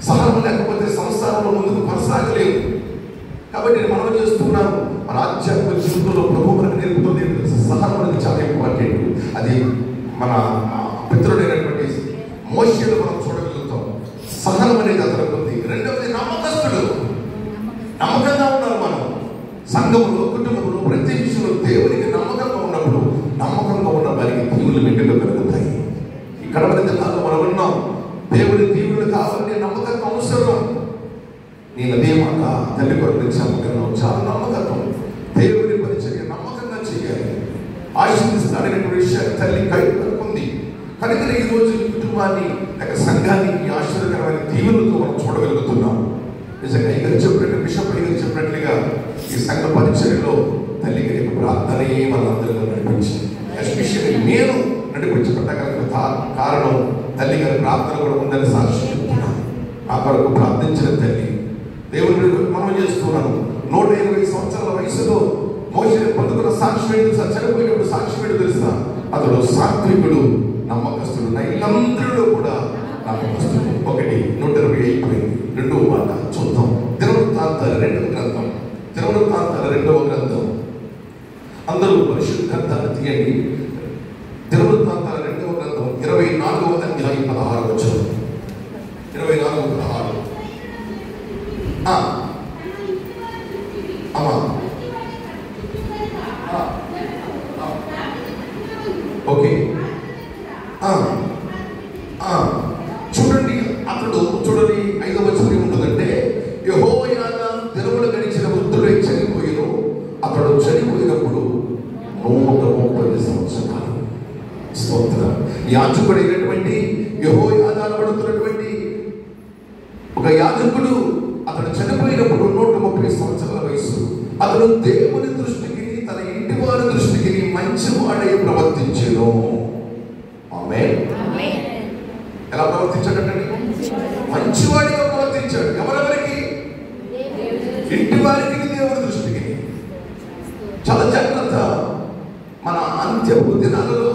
సహనం లేకపోతే సంసారంలో ముందుకు కొనసాగలేము. కాబట్టి నేను మనం చేస్తున్నాను, మన ఆధ్యాత్మిక జీవితంలో ప్రభు మనకు నేర్పుతుంది సహనం అనేది చాలా ఇంపార్టెంట్. అది మన పితరుడైనటువంటి మోషేలో మనం చూడగలుగుతాం. సహనం అనేది అతనికి ఉంది. రెండవది నమ్మకస్తుడు. నమ్మకంగా ఉన్నారు మనం సంఘంలో, కుటుంబంలో, ప్రతి విషయంలో దేవునికి నమ్మకంగా ఉన్నప్పుడు నమ్మకంగా ఉన్న వారికి దీవులు మెండుగా కలుగుతాయి. ఇక్కడ దినాల్లో మనం ఉన్నాం. దేవుడి దీవులు కావాలంటే నమ్మకం అవసరం. నేను అదే మాట తల్లి కొరకు నమ్మకంగా చాలా నమ్మకం. దేవుడి పరిచర్య నమ్మకంగా చేయాలి. ఆశీర్దిస్తాడనేటువంటి విషయాన్ని తల్లి కైపడుకుంది. కనుక ఈ రోజు ఈ కుటుంబాన్ని లేక సంఘాన్ని ఈ ఆశ్చర్యకరమైన దీవులతో మనం చూడగలుగుతున్నాం. నిజంగా ఇక్కడ చెప్పినట్టు బిషప్ గారు చెప్పినట్లుగా ఈ సంఘ పరిచర్యలో తల్లి గారి ప్రార్థనే మనందరిలో నడిపించింది. ఎస్పెషల్లీ నేను నడిపించబడ్డగల కారణం తల్లి గారి ప్రార్థన కూడా ఉందని సాక్షి చెప్తున్నాను. ఆ కొరకు ప్రార్థించిన తల్లి దేవుడి మనం చేస్తున్నాను. 120 సంవత్సరాల వయసులో మోషే పొందుకున్న సాక్షి చనిపోయినప్పుడు సాక్షి తెలుసా? అతడు సాత్వికుడు, నమ్మకస్తుడు. వీళ్ళందరిలో కూడా నమ్మకస్తుడు. 120 అయిపోయింది. రెండవ మాట చూద్దాం. దినవృత్తాంతాల 2వ గ్రంథం. దినవృత్తాంతాల 2వ గ్రంథం. అందరూ పరిశుద్ధ గ్రంథాన్ని తీయండి. దినవృత్తాంతాల 2వ గ్రంథం 24వ అధ్యాయం 16వ వచనం. 24:16. అమ్మా ఓకే. చూడండి, అతడు చూడండి 5వ వచనం ఏముంటుందంటే, యెహోయాదా దినములు గడిచిన వృద్ధుడై చనిపోయిను. అతడు చనిపోయినప్పుడు 130 సంవత్సరాలు. స్తోత్రం. యాజకుడైనటువంటి యెహోయాదా పడుతున్నటువంటి ఒక యాజకుడు అతడు చనిపోయినప్పుడు 130 సంవత్సరాల వయసు. అతడు దేవుని దృష్టికి, తన ఇంటి వారి దృష్టికి మంచివాడై ప్రవర్తించెను. ఆమేన్. ఎలా ప్రవర్తించాడంటే మంచివాడిగా ప్రవర్తించాడు. ఎవరెవరికి? ఇంటి వారికి, దేవుని దృష్టికి. చాలా జాగ్రత్త. మన అంత్యపు దినాలలో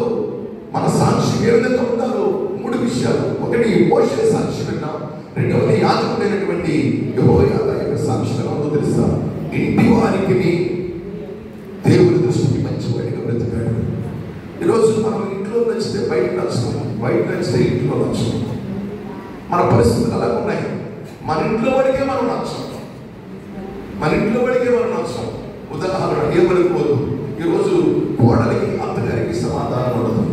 మన సాక్షి ఏ విధంగా ఉంటారో 3 విషయాలు. ఒకటి మోషే సాక్షి విన్నాం. రెండవది యాజకుడైనటువంటి యెహోయాదా యొక్క సాక్షి ఉందో తెలుసా? ఇంటి వారికి దేవుని దృష్టికి మంచివాడిగా బ్రతికాడు. ఈరోజు మనం ఇంట్లో నచ్చితే బయట నచ్చుతాం, బయట నచ్చితే ఇంట్లో నచ్చుతాం. మన పరిస్థితులు అలా ఉన్నాయి. మన ఇంట్లో వాడికే మనం నచ్చాం, మన ఇంట్లో వాడికే మనం నచ్చాం. ఉదాహరణ ఏమనుకోదు, ఈరోజు కోడలికి అత్తగారికి సమాధానం ఉండదు,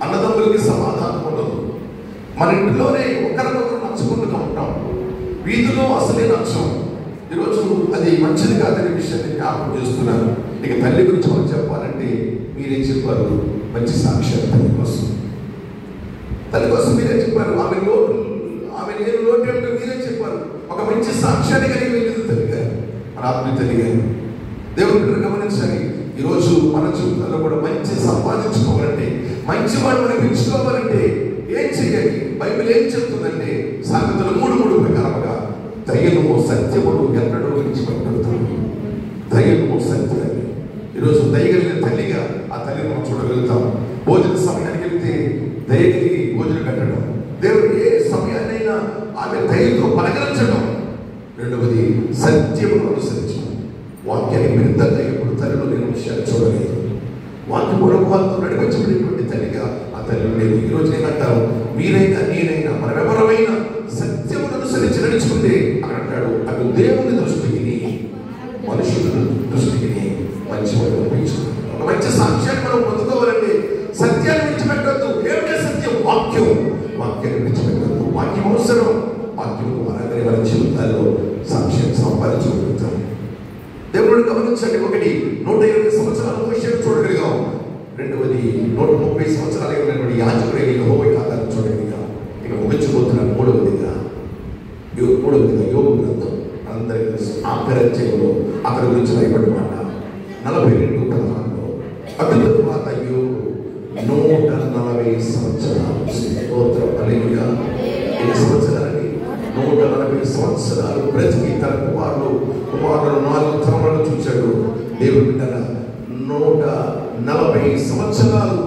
అన్నదమ్ములకి సమాధానం ఉండదు. మన ఇంట్లోనే ఒకరికొకరు నచ్చుకుంటూ ఉంటాం, వీధిలో అసలే నచ్చం. ఈరోజు అది మంచిది కాదనే విషయాన్ని జ్ఞాపకం చేస్తున్నాను. ఇక తల్లి గురించి మనం చెప్పాలంటే మీరేం చెప్పారు? మంచి సాక్ష్యం తల్లి కోసం. తల్లి కోసం మీరే చెప్పారు. ఆమె లేని లోటు ఏమిటో మీరే చెప్పారు. ఒక మంచి సాక్ష్యాన్ని కలిగి వెళ్ళింది తల్లి గారు, మన ఆత్మీయ తల్లి గారు. దేవుడు గమనించాలి. ఈరోజు మన జీవితంలో కూడా మంచి సంపాదించుకోవాలంటే, మంచి వాడు మనం పెంచుకోవాలంటే ఏం చేయాలి? బైబిల్ ఏం చెప్తుందంటే సామెతలు 3:3 ప్రకారంగా దయను సత్యమును ఎన్నడూ విడిచిపెట్టదు. దయను సత్యాన్ని. ఈరోజు దయగలిగిన తల్లిగా ఆ తల్లిని మనం చూడగలుగుతాం. భోజన సమయానికి వెళ్తే దయగలిగి భోజనం పెట్టడం, దేవుడు ఏ సమయాన్నైనా ఆమె దయతో పలకరించడం. రెండవది సత్యమును అనుసరించడం. వాక్యానికి విరుద్ధంగా ఎప్పుడు తల్లిలో నేను విషయాలు చూడలేదు. వాక్య పూర్వకాలతో నడిపించబడినటువంటి తల్లిగా ఆ తల్లి లేదు. ఈరోజు నేనంటాను, మీరైనా నేనైనా మనమెవరమైనా సత్యమును అనుసరించి నడుచుకుంటే అంటాడు అటు దేవుని దృష్టికి, మనుషుల దృష్టికి మంచివాడు అనిపించుకుంటాడు. ఒక మంచి సాక్ష్యాన్ని మనం పొందుకోవాలంటే సత్యాన్ని విడిచిపెట్టద్దు. ఏమిటే సత్యం? వాక్యం. వాక్యాన్ని విడిచిపెట్టద్దు. వాక్యం అవసరం. వాక్యం అనగానే మన జీవితాల్లో సాక్ష్యం సంపాదించగలుగుతాం. దేవుడు గమనించండి. ఒకటి 120 సంవత్సరాల విషయాన్ని చూడగలిగాం. రెండవది 130 సంవత్సరాలు ఉన్నటువంటి యాజకుడైన యెహోయాదాను చూడగలిగాం. ఇక ముగించిపోతున్నాను. మూడవదిగా యోబు గ్రంథం. అందరికీ తెలుసు. ఆఖరి అధ్యాయంలో అతని గురించి రాయబడిన మాట 42:16. అతని తరువాత యోబు 140 సంవత్సరాలు. స్తోత్రం. హల్లెలూయా. ఎన్ని సంవత్సరాలని? 140 సంవత్సరాలు బ్రతికి తన కుమారులు 4 తరములను చూశాడు. దేవుడు బిడ్డల 140 సంవత్సరాలు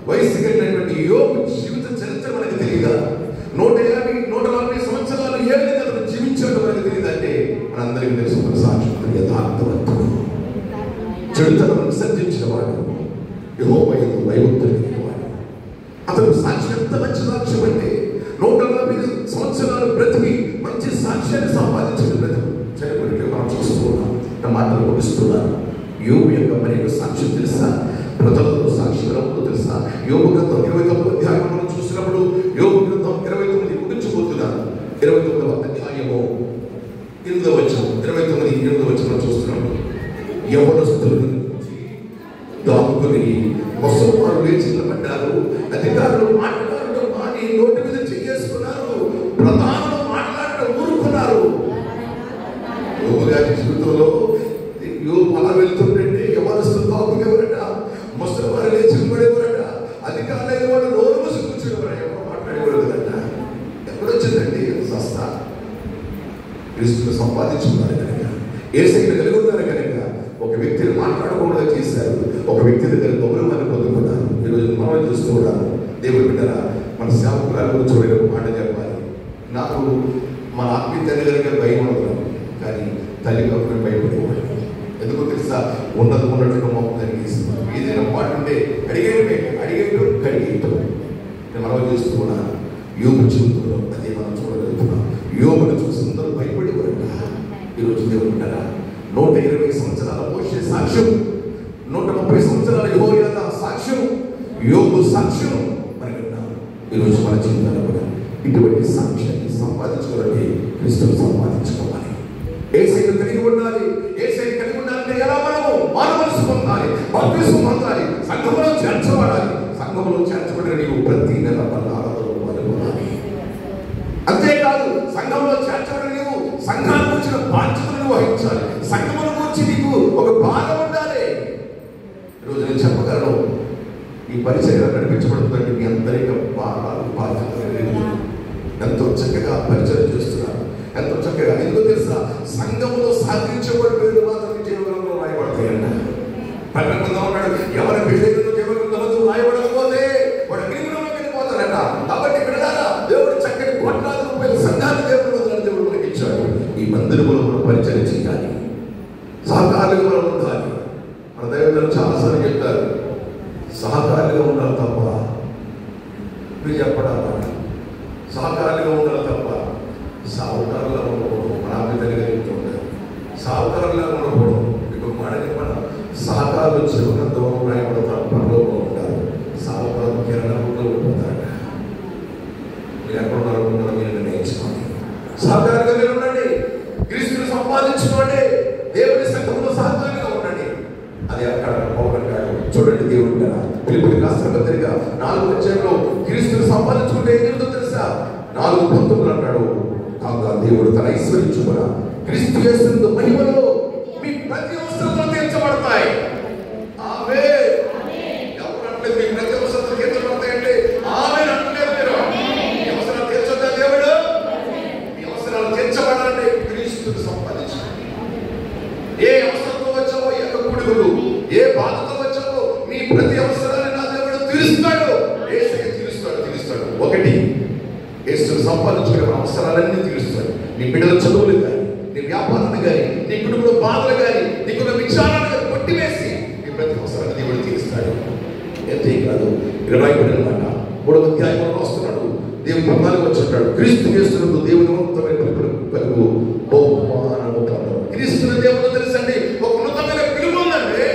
వయసు కలిగినటువంటి యోబు జీవిత చరిత్ర మనకి తెలియదా? 140 సంవత్సరాలు నాకేం తెలుసు మన సాక్షి యథార్థవంతుడు, చెడుతనం విసర్జించిన వాడు, యెహోవా యందు భయభక్తులు కలిగిన వాడు. అతను సాక్షి ఎంత మంచి సాక్ష్యం అంటే 140 సంవత్సరాలు బ్రతికి మంచి సాక్ష్యాన్ని సంపాదించిన బ్రతుకు చనిపోయినట్టు మనం చూస్తున్నాం. నా మాటలు ముగిస్తున్నాను. యోబు యొక్క మరి సాక్ష్యం తెలుసా? ప్రజలతో సాక్షి గ్రంథం తెలుసా? యోబు గ్రంథం 29వ అధ్యాయం మనం చూసినప్పుడు యోబు గ్రంథం 29 ముగించిపోతున్నాను. 29వ అధ్యాయము 8వ వచనం 29 వచనం చూస్తున్నాము. యవ్వనస్తులను దాముకొని ముసలివారు లేచి నిలబడ్డారు. అధికారులు మాట్లాడడం మాని నోటి మీద చేసుకున్నారు. ప్రధానులు మాట్లాడడం ఊరుకున్నారు. యోబు గారి జీవితంలో యోబు అలా వెళ్తుంటే యవ్వనస్తులు దాముకునేవారట, ముసలివారు లేచి నిలబడేవారట, అధికారులైన వాడు నోరు మూసి కూర్చునేవారు, ఎవరు మాట్లాడేవారు కదట. ఎక్కడొచ్చిందండి సంస్థ? క్రీస్తును సంపాదించుకున్నారు కనుక, యేసయ్యను కలిగి ఉన్నారు కనుక ఒక వ్యక్తిని మాట్లాడకుండా చేశారు. ఒక వ్యక్తి దగ్గర గౌరవాన్ని పొందుకున్నారు. ఈరోజు మనం చూస్తూ ఉన్నాము. దేవుడు బిడ్డరా, మన సేవకురాలు గురించి ఒక మాట చెప్పాలి. నాకు మా ఆత్మీయ తల్లి దగ్గర భయం ఉండదు, కానీ తల్లి కాబట్టి భయపడేవాడు. ఎందుకో తెలుసా? ఉన్నట్టుగా మొక్క కలిగేస్తున్నాను. ఏదైనా మాట ఉంటే అడిగేయటం కడిగేయటం. నేను మనం చూస్తూ ఉన్నాను. యోబు జీవితంలో అదే మనం చూడగలుగుతున్నాం. యోబును చూసి అందరూ భయపడేవారట. ఈరోజు దేవుడు బిడ్డరా, 120 సంవత్సరాల మోషే సాక్ష్యం, 130 సంవత్సరాల యెహోవా సాక్ష్యం, యోబు సాక్ష్యం మనం విన్నాం. ఈరోజు మన జీవితాల్లో కూడా ఇటువంటి సాక్ష్యాన్ని సంపాదించుకోవాలంటే క్రీస్తును సంపాదించుకోవాలి. యేసయ్యను కలిగి ఉండాలి. యేసయ్యను కలిగి ఉండాలంటే ఎలా? మనము మానవలసి పొందాలి, బాప్తిస్మం పొందాలి, సంఘంలో చేర్చబడాలి. సంఘంలో చేర్చబడిన నీవు ప్రతి నెల ఆరాధనలో పాల్గొనాలి. అంతేకాదు, సంఘంలో చేర్చబడిన నీవు సంఘానికి వచ్చిన బాధ్యతలను వహించాలి. సంఘముల గురించి నీకు ఒక బాధ ఉండాలి. ఈరోజు నేను చెప్పగలను, ఈ పరిచయం నడిపించబడుతుందంటే మీ అందరికీ బాధ్యతలు ఎంతో చక్కగా పరిచయం చేస్తున్నారు, ఎంతో చక్కగా. ఎందుకో తెలుసా? సంఘంలో సాధించబడి పేరు మాత్రం జీవనంలో రాయబడతాయంట. ప్రకటనలో ఉన్నాడు, ఎవరి బిడ్డలు జీవనంలో రాయబడకపోతే వాడు అగ్నిలోకి వెళ్ళిపోతారట. కాబట్టి బిడ్డలారా, దేవుడు చక్కని కోట్లాది రూపాయలు సంఘాన్ని దేవుడు మనకి ఇచ్చాడు. ఈ మందిరంలో మనం పరిచయం చేయాలి, సహకారులుగా మనం ఉండాలి. మన దైవజనులు చాలాసార్లు చెప్తారు, సహకారులుగా ఉండాలి తప్ప మీరు చెప్పడాలి, సహకారులుగా ఉండాలి తప్ప సాహుకారులా ఉండకూడదు. మన ఆమెతలుగా చెప్తుంటారు, సాహుకారులా ఉండకూడదు. ఇప్పుడు మాట చెప్పిన సహకారులు జీవనంతో రాయబడతారు, పనిలో ఉంటారు. సాహుకారులు కిరణంలో ఉండిపోతారట. మీరు ఎక్కడ ఉన్నారనుకున్నారో మీరు నిర్ణయించుకోండి. సహకారులుగా మీరు ఉండండి, క్రీస్తుని సంపాదించుకోండి, దేవుని సంఘంలో సహకారంగా ఉండండి. అది అక్కడ పౌరంగాడు చూడండి. దేవుడు పిలుపుని రాష్ట్ర పత్రిక 4వ అధ్యాయంలో క్రీస్తుని సంపాదించుకుంటే ఏం జరుగుతుందో తెలుసా? 4:19 అంటాడు, కాగా దేవుడు తన ఐశ్వర్యం చొప్పున క్రీస్తు యేసు మహిమలో మీ ప్రతి అవసరాలు తీర్చబడతాయి. ఆమేన్. ఎవరంటే మీ ప్రతి అవసరాలు తీర్చబడతాయంటే ఆమేన్ అంటలేదు మీరు. మీ అవసరాలు తీర్చొద్దా దేవుడు? మీ అవసరాలు తీర్చబడాలంటే క్రీస్తుని సంపాదించండి. ఏ అవసరంతో వచ్చావో, ఏ కుడుగులు, ఏ బాధతో వచ్చావో నీ ప్రతి అవసరాన్ని నా దేవుడు తీరుస్తాడు. యేసయ్య తీరుస్తాడు. ఒకటి, యేసుని సంపాదించుకునే అవసరాలన్నీ తీరుస్తాడు. నీ బిడ్డల చదువులు కానీ, నీ వ్యాపారాలు కానీ, నీ కుటుంబంలో బాధలు కానీ, నీకున్న విచారాలు కానీ కొట్టివేసి నీ ప్రతి అవసరాన్ని దేవుడు తీరుస్తాడు. ఎంతే కాదు, 20మాట 3వ అధ్యాయంలో వస్తున్నాడు. దేవుడు 14 వచ్చాడు, క్రీస్తు యేసునందు దేవుని ఉన్నతమైన పిలుపు బహుమానము కలదు. క్రీస్తుని దేవుడు తెలుసండి, ఒక ఉన్నతమైన పిలుపు ఉందండి,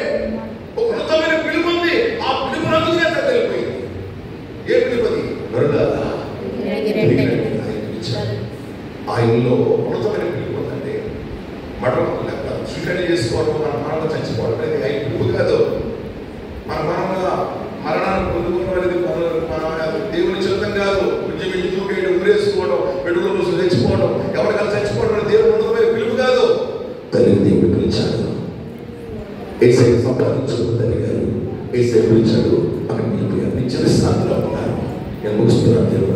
ఒక ఉన్నతమైన పిలుపు ఉంది. ఆ పిలుపు అందుకునే తెలిపోయింది. ఏ పిలుపది? ఆయనలో ఉన్నతమైన పిలుపు ఉందండి. మరణం లెక్క చీకటి చేసుకోవడం, మన మరణం చచ్చిపోవడం అనేది ఆయన పిలుపు కాదు. మన మరణాన్ని పొందుకోవడం అనేది మన దేవుని చిత్తం కాదు. ఉద్యమించి దూకేయడం, ఉరేసుకోవడం, పెడుగుల రోజు చచ్చిపోవడం, ఎవరికైనా చచ్చిపోవడం అనేది దేవుడు ఉన్నతమైన పిలుపు కాదు. తల్లిని దేవుడు పిలిచాడు, యేసయ్య సంపాదించుకున్న తల్లి గారు యేసయ్య పిలిచాడు. అక్కడ నిత్య విశ్రాంతిలో ఉన్నారు. నేను ముగిస్తున్నాను. దేవుడు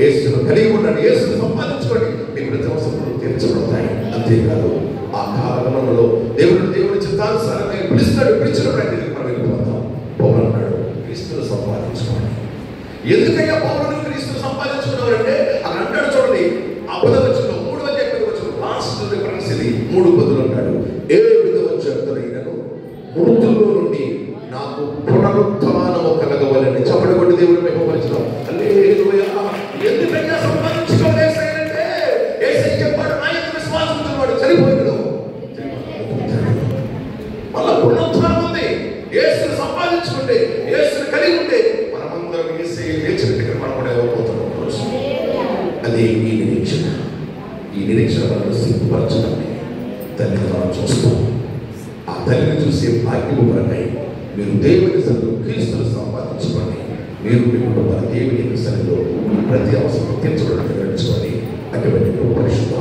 యేసును కలిగి ఉండండి, యేసును సంపాదించుకోండి, మీ ప్రతి అవసరాలు తీర్చబడతాయి. అంతేకాదు, ఆ కాలంలో దేవుడి చిత్తానుసారంగా పిలిచినప్పుడు మనం వెళ్ళిపోతాం. పౌలు అన్నాడు, క్రీస్తును సంపాదించుకోండి. ఎందుకయ్యా పౌలుని క్రీస్తును సంపాదించుకున్నారంటే అక్కడ అంటాడు చూడండి, ఆ 10వ వచనంలో 3వ అధ్యాయం 10వ వచనం లాస్ట్ రిఫరెన్స్ ఇది. 3:10 అంటాడు, ఏ విధవ చెప్తారైనను మృతుల్లో నుండి నాకు పునరుత్థానము కలగవాలని. చెప్పడం కొట్టి దేవుడు మెప్పపరచడం. హల్లెలూయా. ఎందుకైనా సంపాదించుకోవాలి అంటే యేసయ్య చెప్పాడు, నా యందు విశ్వాసం ఉన్నవాడు చనిపోయాడు, మళ్ళా పునరుత్థానం ఉంది. యేసుని సంపాదించుకుంటే, యేసుని కలిగి ఉంటే మనమందరం యేసయ్య లేచినట్టుగా మనం కూడా ఎవరిపోతున్నాం. అదే ఈ నిరీక్షణ. ఈ నిరీక్షణ మనల్ని సిగ్గుపరచడాన్ని తల్లిని మనం చూస్తాం. ఆ తల్లిని చూసే భాగ్యము కొరకై మీరు దేవుని సన్నిధిలో క్రీస్తును సంపాదించుకోండి. మీరు మీ కుటుంబాన్ని దేవుని సన్నిధిలో ప్రతి అవసరం తీర్చడానికి నడుచుకొని అటువంటి పరిశుద్ధ